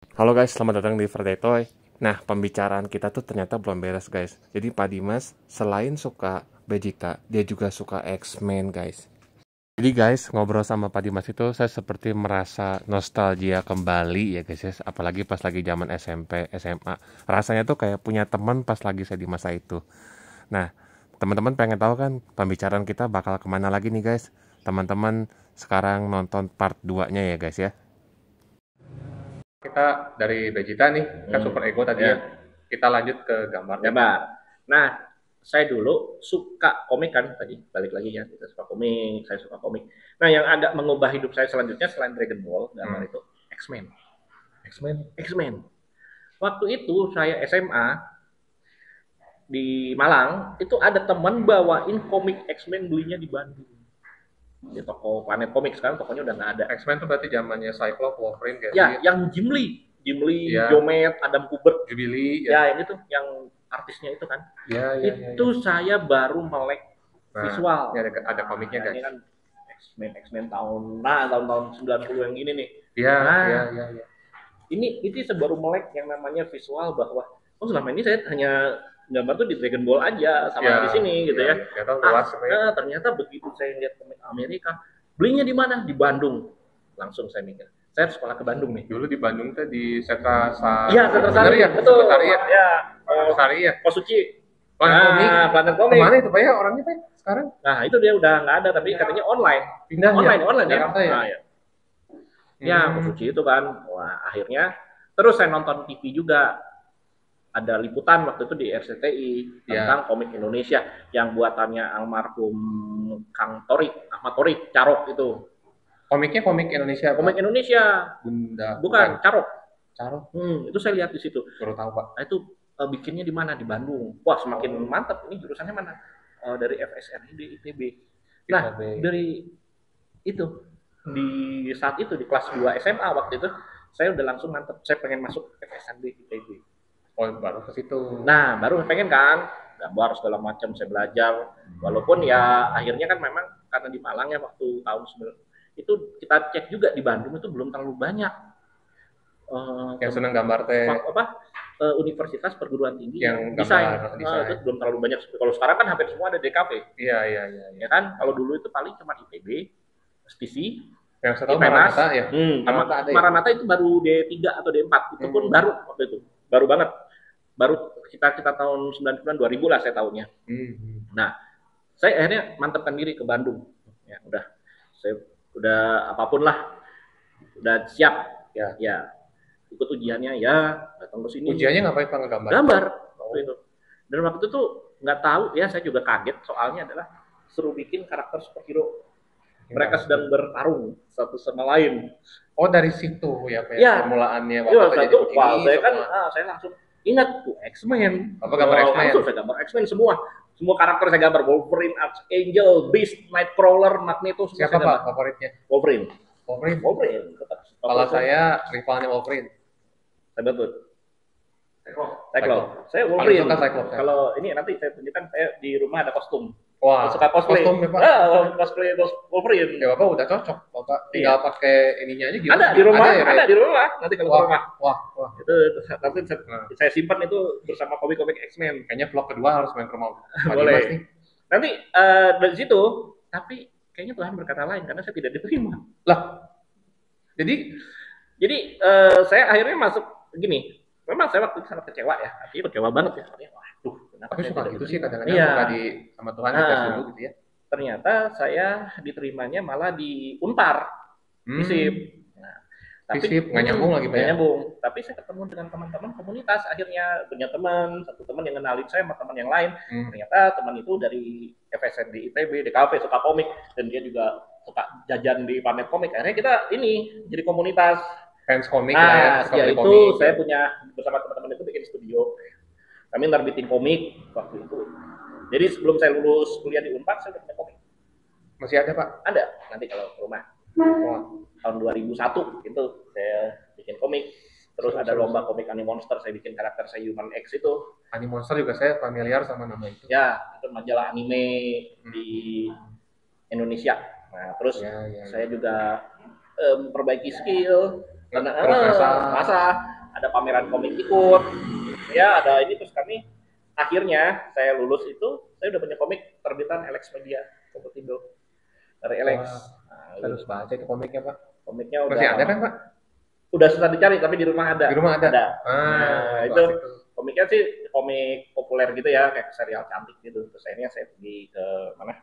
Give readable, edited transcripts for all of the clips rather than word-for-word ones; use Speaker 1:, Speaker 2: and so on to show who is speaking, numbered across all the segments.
Speaker 1: Halo guys, selamat datang di Friday Toy. Nah, pembicaraan kita tuh ternyata belum beres guys. Jadi Pak Dimas selain suka Vegeta, dia juga suka X-Men guys. Jadi guys, ngobrol sama Pak Dimas itu saya seperti merasa nostalgia kembali ya guys ya. Apalagi pas lagi zaman SMP, SMA. Rasanya tuh kayak punya teman pas lagi saya di masa itu. Nah, teman-teman pengen tahu kan pembicaraan kita bakal kemana lagi nih guys? Teman-teman sekarang nonton part 2-nya ya guys ya. Kita dari Vegeta nih, kan super ego tadi ya. Kita lanjut ke gambarnya.
Speaker 2: Gambar. Nah, saya dulu suka komik kan tadi, balik lagi ya, kita suka komik, saya suka komik. Nah, yang agak mengubah hidup saya selanjutnya selain Dragon Ball, gambar itu X-Men.
Speaker 1: X-Men.
Speaker 2: X-Men. Waktu itu saya SMA di Malang, itu ada teman bawain komik X-Men belinya di Bandung. Di toko Planet Komik, sekarang tokonya udah nggak ada.
Speaker 1: X-Men tuh berarti zamannya Cyclops, Wolverine kayak
Speaker 2: Ya,
Speaker 1: gitu.
Speaker 2: yang Jim Lee,
Speaker 1: Ya.
Speaker 2: Jomet, Adam Kubert,
Speaker 1: Jubilee
Speaker 2: ya yang itu, yang artisnya itu kan.
Speaker 1: Ya.
Speaker 2: Itu saya baru melek visual.
Speaker 1: Ini ada komiknya guys.
Speaker 2: Ini kan X-Men tahun 90 yang gini nih.
Speaker 1: Iya,
Speaker 2: Nah,
Speaker 1: iya.
Speaker 2: Ini saya baru melek yang namanya visual, bahwa selama ini saya hanya gambar tuh di Dragon Ball aja sama di sini gitu ya. Ternyata begitu saya lihat komik Amerika, belinya di mana? Di Bandung. Langsung saya mikir, saya harus sekolah ke Bandung nih.
Speaker 1: Dulu di Bandung tuh di Setra Sari.
Speaker 2: Iya, Setra Sari.
Speaker 1: Ya?
Speaker 2: Betul.
Speaker 1: Sari ya?
Speaker 2: Ya.
Speaker 1: Sari ya?
Speaker 2: Kosuci.
Speaker 1: Planet Komik. Kemana itu Pak ya orangnya Pak sekarang?
Speaker 2: Nah, itu dia udah nggak ada, tapi katanya online.
Speaker 1: Pindah
Speaker 2: online ya.
Speaker 1: Jakarta ya?
Speaker 2: Nah, ya. Ya, Kosuci itu kan. Wah, akhirnya terus saya nonton TV juga. Ada liputan waktu itu di RCTI tentang komik Indonesia yang buatannya almarhum Kang Torik, Ahmad Torik, Carok itu.
Speaker 1: Komiknya komik Indonesia.
Speaker 2: Komik Indonesia.
Speaker 1: Bunda.
Speaker 2: Bukan, Carok.
Speaker 1: Carok.
Speaker 2: Itu saya lihat di situ.
Speaker 1: Baru tahu Pak.
Speaker 2: Nah, itu bikinnya di mana? Di Bandung. Wah, semakin mantap. Ini jurusannya mana? Dari FSRI di ITB. Nah, dari itu di saat itu di kelas 2 SMA waktu itu saya udah langsung mantep, saya pengen masuk FSRI ITB.
Speaker 1: Oh, baru ke situ.
Speaker 2: Nah, baru pengen kan gambar segala macam, saya belajar. Walaupun ya akhirnya kan memang karena di Malang ya waktu tahun 9 itu kita cek juga di Bandung itu belum terlalu banyak
Speaker 1: yang senang gambar teh
Speaker 2: universitas perguruan tinggi
Speaker 1: yang
Speaker 2: desain. Itu belum terlalu banyak. Kalau sekarang kan hampir semua ada DKV.
Speaker 1: Iya.
Speaker 2: Ya kan, kalau dulu itu paling cuma IPB, STC,
Speaker 1: yang saya tahu Maranatha ya.
Speaker 2: Maranatha itu baru D3 atau D4, itu pun baru waktu itu. Baru banget. Baru kita tahun 99 2000 lah saya tahunya. Nah, saya akhirnya mantapkan diri ke Bandung. Ya, saya udah apapun lah. Udah siap ya. Ikut ujiannya ya, datang ke sini.
Speaker 1: Ujiannya ngapain Pak ngegambar?
Speaker 2: Gambar waktu itu. Dan waktu itu tuh nggak tahu ya, saya juga kaget, soalnya adalah suruh bikin karakter superhero. Mereka sedang bertarung satu sama lain.
Speaker 1: Oh, dari situ ya Pak ya, permulaannya
Speaker 2: waktu itu. Wah, saya kan saya langsung ingat tuh X-Men.
Speaker 1: Apa gambar X-Men?
Speaker 2: Langsung saya gambar X-Men semua. Semua karakter saya gambar, Wolverine, Archangel, Beast, Nightcrawler, Magneto.
Speaker 1: Siapa Pak favoritnya?
Speaker 2: Wolverine.
Speaker 1: Kalau saya rivalnya Wolverine.
Speaker 2: Cyclops. Saya Wolverine.
Speaker 1: Kalau
Speaker 2: ini nanti saya tunjukkan, saya di rumah ada kostum.
Speaker 1: Wah,
Speaker 2: suka cosplay.
Speaker 1: Kostum ya Pak?
Speaker 2: Cosplay Wolverine.
Speaker 1: Ya Bapak udah cocok. Bapak tinggal pakai ininya aja gitu.
Speaker 2: Ada di rumah, ada di rumah. Nanti kalau ke rumah.
Speaker 1: Wah.
Speaker 2: Itu nanti saya simpan itu bersama komik-komik X-Men.
Speaker 1: Kayaknya vlog kedua harus main ke rumah.
Speaker 2: Boleh. Nanti dari situ, tapi kayaknya Tuhan berkata lain karena saya tidak diterima.
Speaker 1: Lah. Jadi
Speaker 2: saya akhirnya masuk gini. Memang saya waktu itu sangat kecewa ya. Artinya kecewa banget ya. Waduh, kenapa
Speaker 1: saya suka gitu sih kadang-kadang suka sama Tuhan dites dulu gitu ya.
Speaker 2: Ternyata saya diterimanya malah di Unpar. FISIP.
Speaker 1: Tapi nggak nyambung lagi Pak ya?
Speaker 2: Nyambung. Tapi saya ketemu dengan teman-teman komunitas, akhirnya punya satu teman yang kenalin saya sama teman yang lain. Ternyata teman itu dari FSND ITB, DKV, suka komik, dan dia juga suka jajan di Planet Komik. Akhirnya kita jadi komunitas
Speaker 1: fans komik lah ya.
Speaker 2: Itu komik. Saya punya bersama teman-teman itu bikin studio. Kami nerbitin komik waktu itu. Jadi sebelum saya lulus kuliah di Unpar, saya udah punya komik.
Speaker 1: Masih ada Pak?
Speaker 2: Ada. Nanti kalau ke rumah. Tahun 2001 itu saya bikin komik. Terus ada lomba komik Animonster, saya bikin karakter saya Human X itu.
Speaker 1: Animonster juga saya familiar sama nama itu.
Speaker 2: Ya, itu majalah anime di Indonesia. Nah, terus saya juga memperbaiki skill. masa ada pameran komik ikut, ya ada ini. Terus kami akhirnya saya lulus itu saya udah punya komik terbitan Alex Media Komputindo dari Alex.
Speaker 1: Nah, harus baca itu komiknya Pak.
Speaker 2: Komiknya udah
Speaker 1: masih ada kan Pak?
Speaker 2: Udah susah dicari tapi di rumah ada.
Speaker 1: Di rumah ada.
Speaker 2: Nah, itu komiknya sih komik populer gitu ya, kayak serial cantik gitu. Terus akhirnya saya pergi ke mana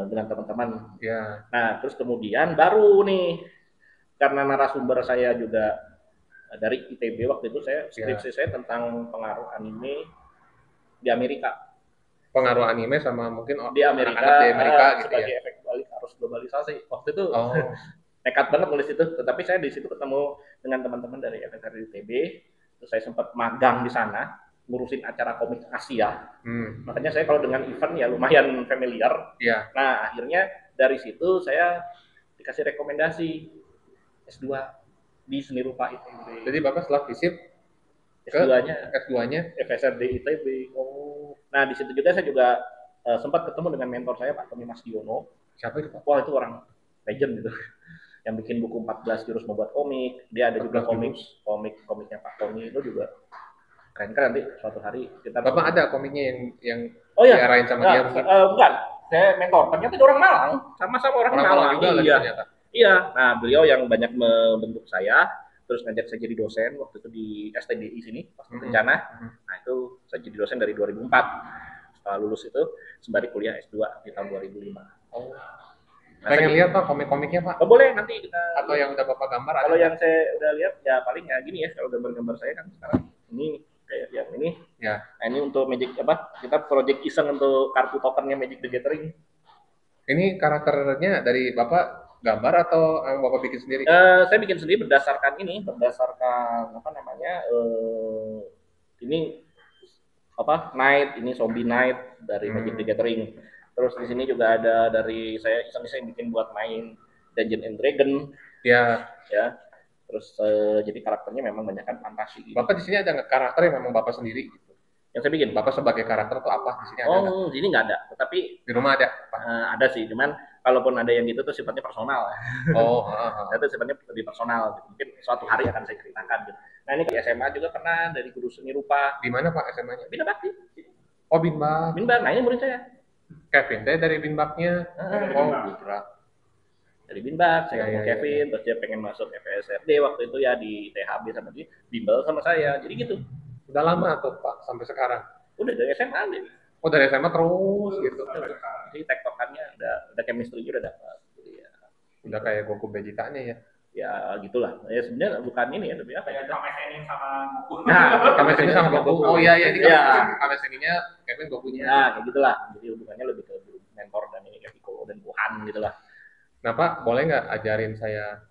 Speaker 2: dengan teman-teman.
Speaker 1: Ya.
Speaker 2: Nah, terus kemudian baru nih, karena narasumber saya juga dari ITB waktu itu, saya skripsi saya tentang pengaruh anime di Amerika.
Speaker 1: Pengaruh anime sama mungkin
Speaker 2: di Amerika,
Speaker 1: di Amerika gitu
Speaker 2: sebagai
Speaker 1: ya.
Speaker 2: efek balik arus globalisasi. Waktu itu nekat banget nulis itu, tetapi saya di situ ketemu dengan teman-teman dari FSR ITB. Terus saya sempat magang di sana, ngurusin acara komik Asia. Makanya saya kalau dengan event ya lumayan familiar. Nah, akhirnya dari situ saya dikasih rekomendasi S2 di seni rupa ITB.
Speaker 1: Jadi Bapak setelah visip S2-nya
Speaker 2: FSRD ITB. Nah, di situ juga saya juga sempat ketemu dengan mentor saya Pak Tony Masdiono.
Speaker 1: Siapa itu Pak?
Speaker 2: Wah, itu orang legend gitu. Yang bikin buku 14 jurus membuat komik. Dia ada juga komiknya Pak Tony itu juga keren-keren. Nanti suatu hari kita
Speaker 1: Bapak ada komiknya yang
Speaker 2: diarahin
Speaker 1: sama dia mungkin?
Speaker 2: Bukan, saya mentor. Ternyata dia orang Malang, sama-sama orang Malang
Speaker 1: juga
Speaker 2: iya. Ternyata. Iya, nah beliau yang banyak membentuk saya, terus ngajak saya jadi dosen waktu itu di STDI sini, pas Kencana. Nah itu saya jadi dosen dari 2004. Setelah lulus itu sembari kuliah S2 di tahun 2005.
Speaker 1: Pengen lihat Pak komik-komiknya Pak?
Speaker 2: Boleh nanti kita.
Speaker 1: Atau yang udah Bapak gambar?
Speaker 2: Kalau yang saya udah lihat ya paling ya gini ya, kalau gambar-gambar saya kan sekarang ini kayak yang ini.
Speaker 1: Ya.
Speaker 2: Nah, ini untuk Magic kita project iseng untuk kartu tokennya Magic the Gathering.
Speaker 1: Ini karakternya dari Bapak gambar atau Bapak bikin sendiri?
Speaker 2: Saya bikin sendiri berdasarkan ini Knight, ini Zombie Knight dari Magic the Gathering. Terus di sini juga ada dari saya iseng-iseng bikin buat main Dungeon and Dragon. Ya. Terus jadi karakternya memang banyak kan fantasi.
Speaker 1: Gitu. Bapak di sini ada karakter yang memang Bapak sendiri gitu?
Speaker 2: Yang saya bikin.
Speaker 1: Bapak sebagai karakter tuh apa di sini ada?
Speaker 2: Di sini nggak ada, tetapi
Speaker 1: di rumah ada.
Speaker 2: Ada sih, cuman kalaupun ada yang gitu tuh sifatnya personal. Itu sifatnya lebih personal. Mungkin suatu hari akan saya ceritakan. Gitu. Nah ini di SMA juga pernah dari guru seni rupa.
Speaker 1: Di mana Pak SMA-nya?
Speaker 2: Bina Bakti.
Speaker 1: Oh Binbak.
Speaker 2: Nah ini murid saya.
Speaker 1: Kevin, saya dari Binbaknya.
Speaker 2: Putra. Dari Binbak, saya ketemu Kevin, terus dia pengen masuk FSRD waktu itu ya di THB sama dia, bimbel sama saya, jadi gitu.
Speaker 1: Udah lama tuh Pak, sampai sekarang?
Speaker 2: Udah dari SMA deh.
Speaker 1: Oh dari SMA terus gitu?
Speaker 2: Jadi tektokannya udah chemistry udah dapat.
Speaker 1: Udah kayak Goku Vegeta-nya ya?
Speaker 2: Ya gitulah. Ya sebenarnya bukan ini ya, lebih apa ya?
Speaker 3: Kamesenin sama Goku.
Speaker 2: Nah,
Speaker 1: Kamesenin sama Goku. Oh iya ini Kameseninnya Kevin Gokunya.
Speaker 2: Nah kayak gitulah. Jadi hubungannya lebih ke mentor dan ini kayak Piccolo dan Gohan gitulah.
Speaker 1: Nah Pak, boleh nggak ajarin saya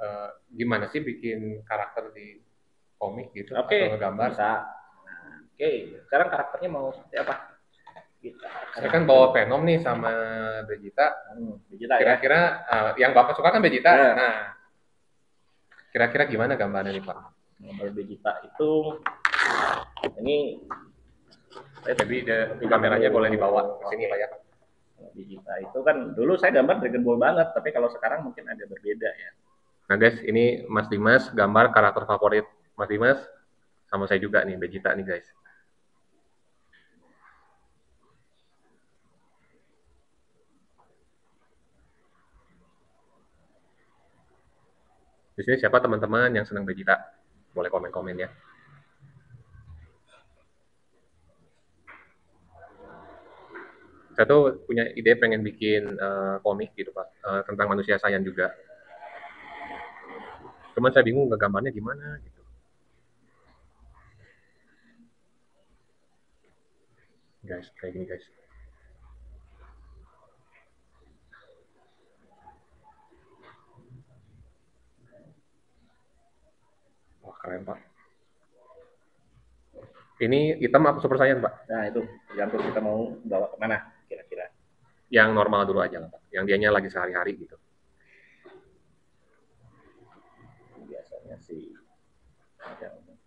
Speaker 1: gimana sih bikin karakter di komik gitu? Atau ngegambar?
Speaker 2: Bisa. Oke, sekarang karakternya mau seperti apa?
Speaker 1: Saya kan bawa Venom nih sama Vegeta. Kira-kira yang Bapak suka kan Vegeta. Nah, kira-kira gimana gambarnya nih Pak?
Speaker 2: Gambar Vegeta itu ini
Speaker 1: tapi kameranya boleh dibawa ke sini Pak ya.
Speaker 2: Vegeta itu kan dulu saya gambar Dragon Ball banget, tapi kalau sekarang mungkin ada berbeda ya.
Speaker 1: Nah guys, ini Mas Dimas gambar karakter favorit Mas Dimas sama saya juga nih Vegeta nih guys. Di sini siapa teman-teman yang senang Vegeta? Boleh komen-komen ya. Saya tuh punya ide pengen bikin komik gitu Pak, tentang manusia Saiyan juga. Cuman saya bingung gambarnya gimana gitu. Guys, kayak gini guys. Wah keren Pak. Ini hitam apa Super Saiyan Pak?
Speaker 2: Nah itu tergantung kita mau bawa kemana kira-kira.
Speaker 1: Yang normal dulu aja lah Pak, yang dianya lagi sehari-hari gitu.
Speaker 2: Biasanya sih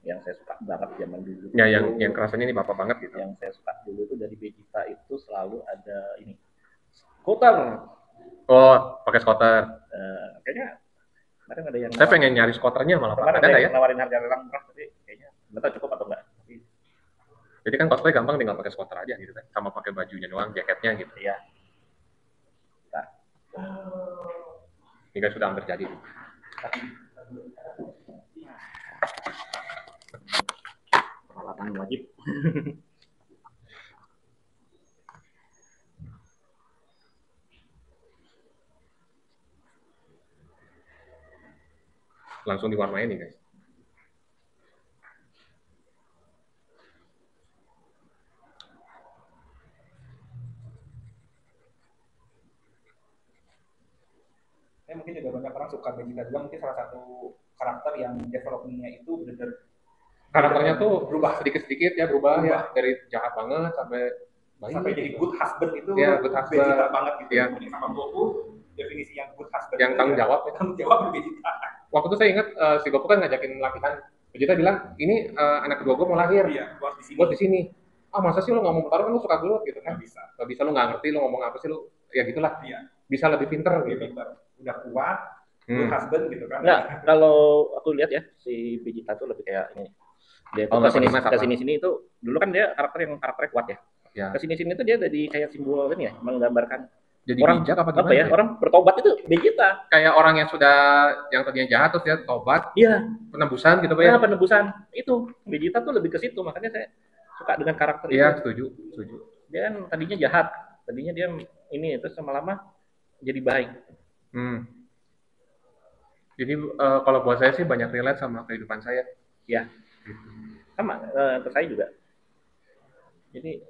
Speaker 2: yang saya suka banget zaman dulu.
Speaker 1: Ya yang kerasanya ini Bapak banget gitu.
Speaker 2: Yang saya suka dulu itu dari Vegeta itu selalu ada ini skuter.
Speaker 1: Oh, pakai skuter.
Speaker 2: Kayaknya Kadang ada yang
Speaker 1: saya pengen nyari skoternya malah Pak. Ada nggak ya?
Speaker 2: Nawarin harga lelang murah, tapi kayaknya nggak tahu cukup atau enggak.
Speaker 1: Jadi kan cosplay gampang, tinggal pakai skoter aja gitu kan, sama pakai bajunya doang, jaketnya gitu.
Speaker 2: Iya. Nah.
Speaker 1: Ini guys sudah hampir jadi.
Speaker 2: Peralatan wajib.
Speaker 1: Langsung diwarnain nih guys.
Speaker 3: Mungkin juga banyak orang suka Vegeta juga, mungkin salah satu karakter yang development-nya itu benar-benar
Speaker 1: karakternya tuh berubah sedikit-sedikit ya, berubah ya, dari jahat banget sampai
Speaker 3: jadi good husband itu
Speaker 1: ya, good husband.
Speaker 3: Vegeta banget gitu
Speaker 1: ya.
Speaker 3: Sama Goku definisi yang good husband
Speaker 1: yang tanggung jawab ya.
Speaker 3: Tanggung jawab Vegeta.
Speaker 1: Waktu itu saya ingat si Goku kan ngajakin latihan, Vegeta bilang ini anak kedua gue mau lahir, buat di sini. Ah masa sih lo nggak mau bertarung, kan lo suka gelut gitu kan? Gak bisa, lo nggak ngerti lo ngomong apa sih lo, ya gitulah.
Speaker 3: Iya.
Speaker 1: Bisa lebih pinter gitu.
Speaker 3: Udah kuat, good husband gitu kan.
Speaker 2: Nggak, kalau aku lihat ya si Vegeta tuh lebih kayak ini. Dia tuh kesini-sini itu dulu kan dia karakternya kuat ya.
Speaker 1: Ya.
Speaker 2: Kesini-sini tuh dia jadi kayak simbol ini ya, menggambarkan
Speaker 1: jadi
Speaker 2: orang
Speaker 1: bijak apa
Speaker 2: ya? Orang bertobat itu Vegeta.
Speaker 1: Kayak orang yang tadinya jahat terus dia tobat.
Speaker 2: Iya.
Speaker 1: Penebusan gitu Pak ya.
Speaker 2: Penebusan. Itu Vegeta tuh lebih ke situ, makanya saya suka dengan karakter itu.
Speaker 1: Iya, setuju.
Speaker 2: Dia kan tadinya jahat, tadinya dia ini terus lama-lama jadi baik.
Speaker 1: Jadi kalau buat saya sih banyak relate sama kehidupan saya.
Speaker 2: Ya. Gitu. Sama ke saya juga. Jadi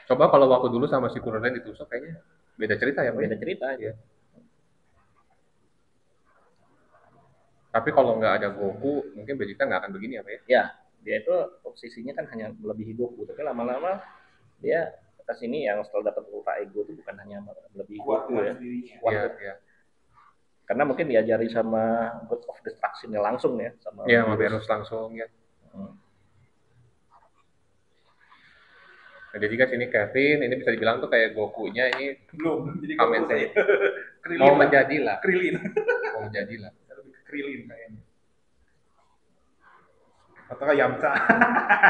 Speaker 1: coba kalau waktu dulu sama si Kuroren ditusuk kayaknya beda cerita ya, Pak.
Speaker 2: Beda cerita aja.
Speaker 1: Tapi kalau nggak ada Goku, mungkin Vegeta nggak akan begini ya, Pak ya? Ya,
Speaker 2: dia itu posisinya kan hanya melebihi Goku, tapi lama-lama dia ke sini yang setelah dapat ultra ego itu bukan hanya melebihi Goku ya.
Speaker 1: Iya.
Speaker 2: Karena mungkin diajari sama God of Destruction-nya langsung ya, sama
Speaker 1: Berus langsung ya. Nah, jadi guys ini Kevin, ini bisa dibilang tuh kayak Goku-nya ini
Speaker 3: belum jadi
Speaker 1: Goku saya. Mau menjadi lah. Lebih ke
Speaker 3: Krillin kayaknya. Atau kayak Yamcha.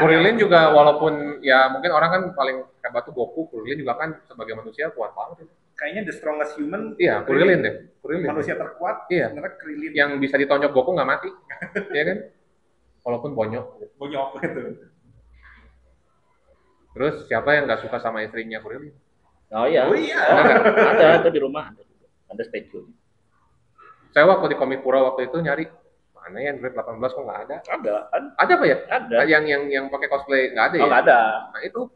Speaker 1: Krillin juga walaupun ya mungkin orang kan paling hebat tuh Goku, Krillin juga kan sebagai manusia kuat banget.
Speaker 3: Kayaknya the strongest human.
Speaker 1: Iya, Krillin deh.
Speaker 3: Manusia terkuat.
Speaker 1: Iya.
Speaker 3: Sebenarnya Krillin.
Speaker 1: Yang bisa ditonjok Goku nggak mati, ya kan? Walaupun bonyok.
Speaker 3: Bonyok gitu.
Speaker 1: Terus siapa yang nggak suka sama istrinya Krillin?
Speaker 2: Oh iya. Ada tuh di rumah ada statue.
Speaker 1: Saya waktu di Komikura waktu itu nyari mana ya Android 18 kok nggak ada? Ada apa ya?
Speaker 2: Ada.
Speaker 1: Yang pakai cosplay nggak ada ya?
Speaker 2: Oh nggak ada.
Speaker 1: Nah itu.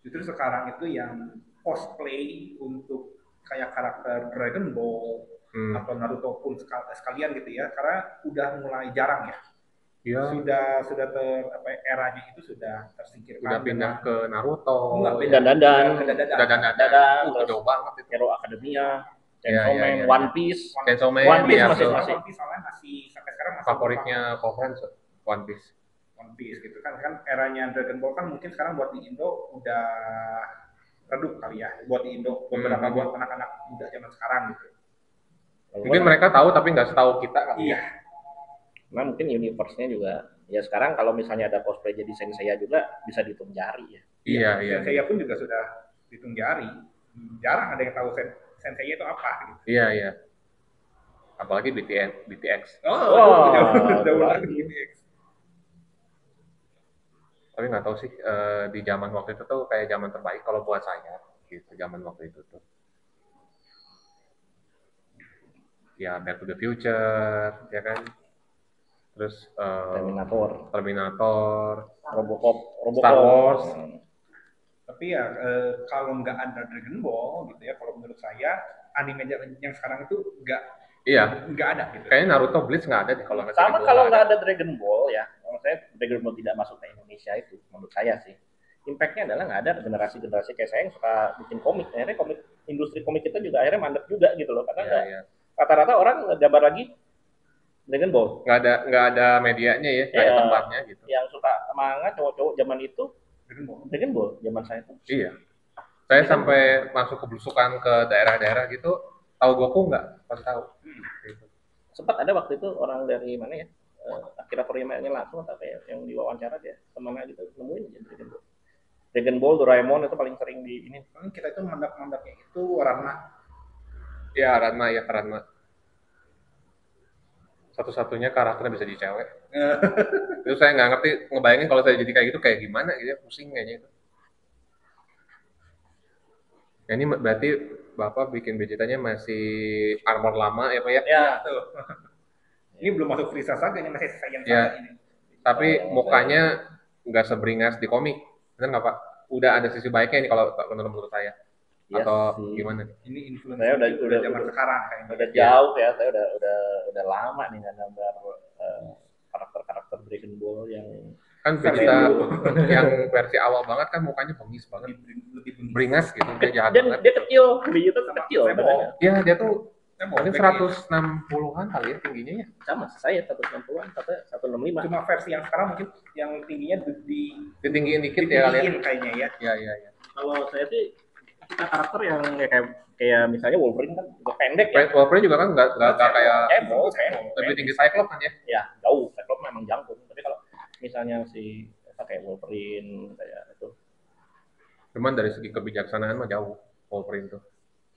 Speaker 3: Justru sekarang itu yang cosplay untuk kayak karakter Dragon Ball atau Naruto pun sekalian gitu ya, karena udah mulai jarang ya. Ya. Sudah eranya itu sudah tersingkirkan.
Speaker 1: Sudah pindah ke Naruto.
Speaker 2: Dandan.
Speaker 1: Jauh banget itu.
Speaker 2: Hero Academia, Chainsaw Man, One Piece.
Speaker 1: Chainsaw Man
Speaker 3: masih sampai sekarang masih
Speaker 1: favoritnya Koven One Piece.
Speaker 3: Gitu kan eranya Dragon Ball kan mungkin sekarang buat di Indo udah redup kali ya, buat di Indo beberapa buat anak-anak muda zaman sekarang gitu.
Speaker 1: Mungkin mereka tahu tapi nggak setahu kita kali.
Speaker 3: Iya.
Speaker 2: Nah mungkin universe-nya juga ya sekarang kalau misalnya ada cosplay jadi Senseiya juga bisa dihitung jari ya.
Speaker 1: Iya.
Speaker 3: Senseiya pun juga sudah dihitung jari. Jarang ada yang tahu Senseiya itu apa gitu.
Speaker 1: Iya. Apalagi BTX.
Speaker 3: Jauh lagi BTX.
Speaker 1: Tapi nggak tahu sih di zaman waktu itu tuh kayak zaman terbaik kalau buat saya gitu, zaman waktu itu tuh. Ya Back to the Future, ya kan? Terus Terminator,
Speaker 2: Robocop,
Speaker 1: Star Wars.
Speaker 3: Tapi ya kalau nggak ada Dragon Ball gitu ya, kalau menurut saya anime yang sekarang itu nggak ada gitu.
Speaker 1: Kayaknya Naruto Bleach nggak ada deh kalau nggak.
Speaker 2: Sama kalau nggak ada Dragon Ball ya, menurut saya Dragon Ball tidak masuk ke Indonesia itu, menurut saya sih. Impact-nya adalah nggak ada generasi-generasi kayak saya yang suka bikin komik. Akhirnya industri komik kita juga akhirnya mandek juga gitu loh, karena rata-rata orang gambar lagi Dragon Ball.
Speaker 1: Nggak ada medianya ya, nggak ada tempatnya gitu.
Speaker 2: Yang suka manga cowok-cowok zaman itu Dragon Ball zaman saya itu.
Speaker 1: Iya. Saya sampai masuk ke belusukan ke daerah-daerah gitu, tahu Goku nggak? Pasti tahu. Gitu.
Speaker 2: Sempat ada waktu itu orang dari mana ya? Akira Toriyama-nya langsung tapi yang diwawancara dia kemana gitu nemuin aja Dragon Ball, Doraemon itu paling sering di ini.
Speaker 3: Kita itu mandak-mandaknya itu Ranma.
Speaker 1: Ya Ranma ya Ranma. Satu-satunya karakternya bisa di cewek. Itu saya nggak ngerti, ngebayangin kalau saya jadi kayak gitu kayak gimana gitu, pusing kayaknya itu. Ya, ini berarti Bapak bikin Vegetanya masih armor lama ya Pak ya?
Speaker 3: Ya, tuh. Ini belum masuk Frieza Saga, ini masih Saiyan Saga ini.
Speaker 1: Tapi mukanya nggak seberingas di komik, benar nggak Pak? Udah ada sisi baiknya ini kalau menurut saya.
Speaker 2: Yes,
Speaker 1: atau gimana?
Speaker 3: Ini influencer
Speaker 2: saya udah
Speaker 3: zaman sekarang kayaknya.
Speaker 2: Udah jauh ya, saya udah lama nih nggak gambar karakter Dragon Ball yang
Speaker 1: kan Vegeta yang versi awal banget kan mukanya bengis banget,
Speaker 3: lebih
Speaker 1: beringas gitu, dia jahat
Speaker 2: dan
Speaker 1: banget.
Speaker 2: dia kecil, Vegeta kecil.
Speaker 1: Iya dia tuh mungkin 160-an kali ya tingginya ya.
Speaker 2: Sama saya 160-an, katanya 165.
Speaker 3: Cuma versi yang sekarang mungkin yang tingginya
Speaker 1: ditinggiin dikit ya
Speaker 3: kalian. Kayaknya ya.
Speaker 1: Iya.
Speaker 2: Kalau saya sih kita karakter yang kayak misalnya Wolverine kan udah pendek ya.
Speaker 1: Wolverine juga kan nggak kayak
Speaker 2: lebih
Speaker 1: tinggi Cyclops kan ya?
Speaker 2: Ya jauh, Cyclops memang jangkung. Tapi kalau misalnya si kayak Wolverine kayak itu.
Speaker 1: Cuman dari segi kebijaksanaan mah jauh Wolverine tuh.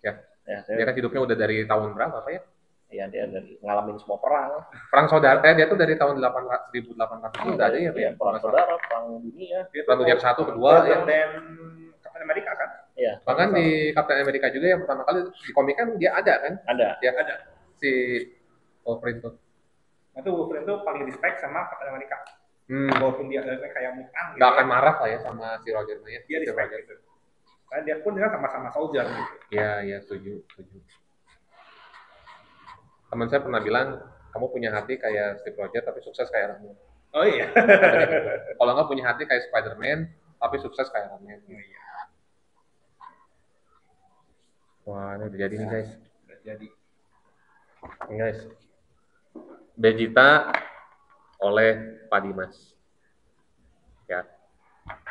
Speaker 1: Ya dia kan hidupnya udah dari tahun berapa Pak ya?
Speaker 2: Iya dia dari ngalamin semua perang
Speaker 1: saudara dia tuh dari tahun 1800 udah ada ya Pak ya?
Speaker 2: Perang saudara, perang dunia.
Speaker 1: Perang dunia ke-1, ke-2 ya.
Speaker 3: Dan Captain America kan?
Speaker 2: Iya.
Speaker 1: Bahkan di Captain America juga yang pertama kali di komik kan dia ada kan?
Speaker 2: Ada.
Speaker 1: Dia ada si Wolverine tuh.
Speaker 3: Itu Wolverine tuh paling respect sama Captain America. Walaupun dia kayak mutan.
Speaker 1: Gak akan marah lah ya sama si Roger Maya.
Speaker 3: Dia respect gitu. Karena dia pun dia sama-sama soldier gitu.
Speaker 1: Iya, setuju. Teman saya pernah bilang, kamu punya hati kayak Steve Rogers tapi sukses kayak Iron Man.
Speaker 3: Oh iya.
Speaker 1: Kalau nggak punya hati kayak Spider-Man tapi sukses kayak Iron Man.
Speaker 3: Oh, iya.
Speaker 1: Wah, ini udah jadi nih guys.
Speaker 3: Udah jadi.
Speaker 1: Guys, Vegeta oleh Pak Dimas. Ya,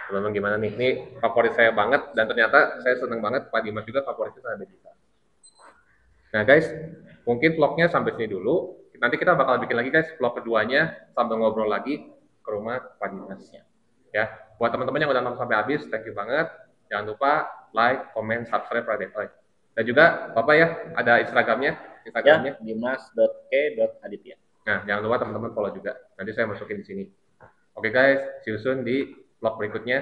Speaker 1: teman-teman gimana nih? Ini favorit saya banget dan ternyata saya seneng banget Pak Dimas juga favoritnya sama Vegeta. Nah guys, mungkin vlognya sampai sini dulu. Nanti kita bakal bikin lagi guys vlog keduanya sambil ngobrol lagi ke rumah Pak Dimas. Ya, buat teman-teman yang udah nonton sampai habis, thank you banget. Jangan lupa like, comment, subscribe Pradetoy. Dan juga Bapak ya, ada Instagramnya
Speaker 2: ya, dimas.k.aditya.
Speaker 1: Nah, jangan lupa teman-teman follow juga. Nanti saya masukin di sini. Oke guys, see you soon di vlog berikutnya.